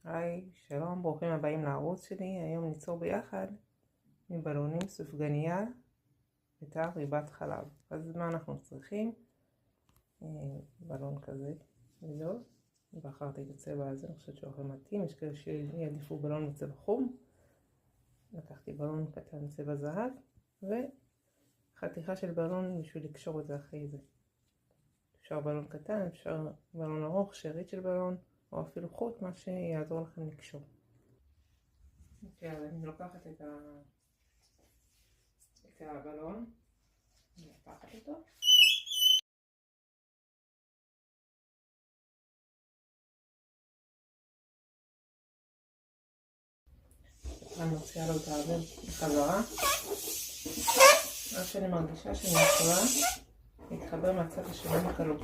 היי, שלום, ברוכים הבאים לערוץ שלי. היום ניצור ביחד מבלונים סופגניה בתא ריבת חלב. אז מה אנחנו צריכים? בלון כזה גדול, בחרתי את הצבע הזה, אני חושבת שהוא הכי מתאים. יש כאלה שיעדיפו בלון בצבע חום. לקחתי בלון קטן צבע זהב וחתיכה של בלון בשביל לקשור את זה אחרי זה. אפשר בלון קטן, אפשר בלון ארוך, שארית של בלון, או אפילו חוט, מה שיעזור לכם לקשור. אוקיי, אז אני לוקחת את הבלון, אני מפחת אותו. אני מוציאה לו את האוויר בחזרה, עד שאני מרגישה שאני יכולה להתחבר מהצד השני בקלות.